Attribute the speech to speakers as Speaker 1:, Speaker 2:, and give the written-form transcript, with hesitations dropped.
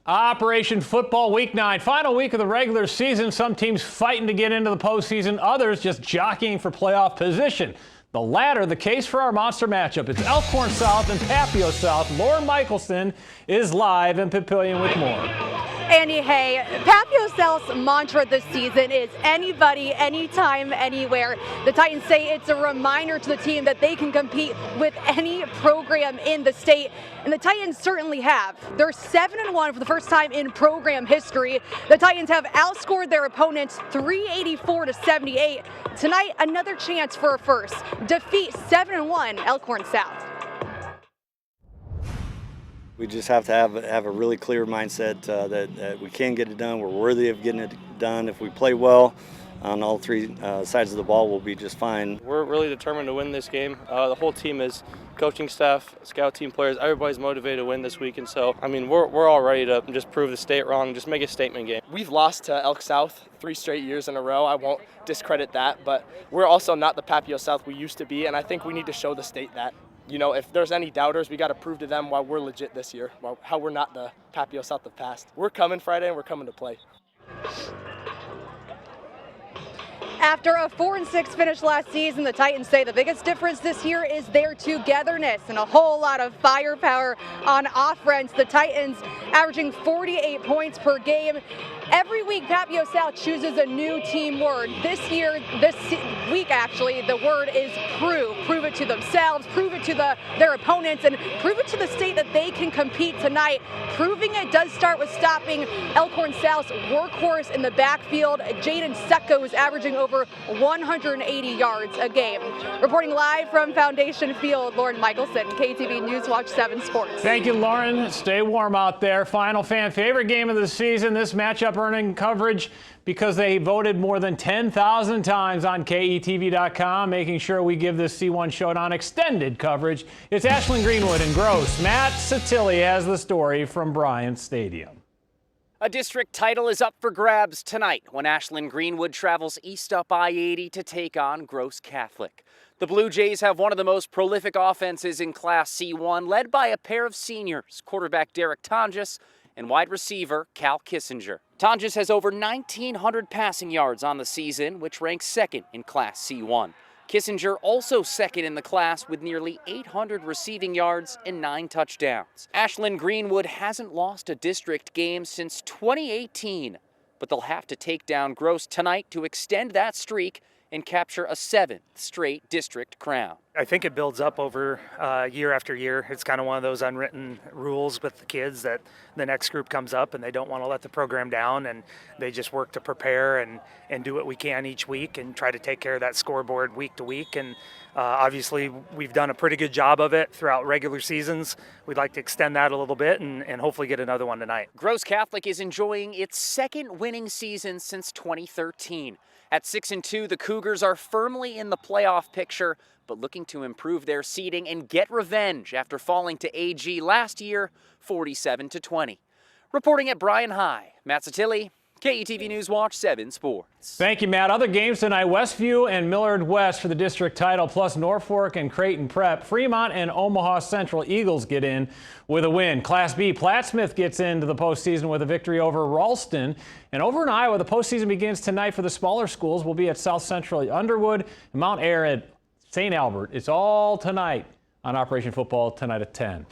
Speaker 1: Operation Football Week 9, final week of the regular season. Some teams fighting to get into the postseason, others just jockeying for playoff position. The latter, the case for our monster matchup. It's Elkhorn South and Papio South. Lauren Michelson is live in Papillion with more.
Speaker 2: Andy, hey, Papio South's mantra this season is anybody, anytime, anywhere. The Titans say it's a reminder to the team that they can compete with any program in the state, and the Titans certainly have. They're 7-1 for the first time in program history. The Titans have outscored their opponents 384-78. Tonight, another chance for a first. Defeat 7-1 Elkhorn South.
Speaker 3: We just have to have a really clear mindset that we can get it done. We're worthy of getting it done. If we play well on all three sides of the ball, we'll be just fine.
Speaker 4: We're really determined to win this game. The whole team is, coaching staff, scout team players, everybody's motivated to win this week. And so, I mean, we're all ready to just prove the state wrong, just make a statement game.
Speaker 5: We've lost to Elk South 3 straight years in a row. I won't discredit that, but we're also not the Papio South we used to be, and I think we need to show the state that. You know, if there's any doubters, we got to prove to them why we're legit this year, how we're not the Papio South of the past. We're coming Friday, and we're coming to play.
Speaker 2: After a 4-6 finish last season, the Titans say the biggest difference this year is their togetherness and a whole lot of firepower on offense. The Titans averaging 48 points per game. Every week, Papio South chooses a new team word. This week actually, the word is prove. Prove it to themselves, prove it to their opponents, and prove it to the state that they can compete tonight. Proving it does start with stopping Elkhorn South's workhorse in the backfield. Jaden Secco is averaging over 180 yards a game. Reporting live from Foundation Field, Lauren Michelson, KTV News Watch 7 Sports.
Speaker 1: Thank you, Lauren. Stay warm out there. Final fan favorite game of the season. This matchup earning coverage because they voted more than 10,000 times on KETV.com, making sure we give this C1 Showdown extended coverage. It's Ashland Greenwood and Gross. Matt Satilli has the story from Bryant Stadium.
Speaker 6: A district title is up for grabs tonight when Ashland Greenwood travels east up I-80 to take on Gross Catholic. The Blue Jays have one of the most prolific offenses in Class C1, led by a pair of seniors, quarterback Derek Tonjes and wide receiver Cal Kissinger. Tonjes has over 1,900 passing yards on the season, which ranks second in Class C1. Kissinger also second in the class with nearly 800 receiving yards and 9 touchdowns. Ashland Greenwood hasn't lost a district game since 2018, but they'll have to take down Gross tonight to extend that streak and capture a 7th straight district crown.
Speaker 7: I think it builds up over year after year. It's kind of one of those unwritten rules with the kids that the next group comes up and they don't want to let the program down, and they just work to prepare and do what we can each week and try to take care of that scoreboard week to week. And obviously we've done a pretty good job of it throughout regular seasons. We'd like to extend that a little bit and hopefully get another one tonight.
Speaker 6: Gross Catholic is enjoying its second winning season since 2013. At 6-2, the Cougars are firmly in the playoff picture, but looking to improve their seeding and get revenge after falling to AG last year, 47-20. Reporting at Bryan High, Matt Satilli, KETV News Watch 7 Sports.
Speaker 1: Thank you, Matt. Other games tonight, Westview and Millard West for the district title, plus Norfolk and Creighton Prep. Fremont and Omaha Central Eagles get in with a win. Class B, Plattsmouth gets into the postseason with a victory over Ralston. And over in Iowa, the postseason begins tonight for the smaller schools. We'll be at South Central Underwood and Mount Ayr at St. Albert. It's all tonight on Operation Football tonight at 10.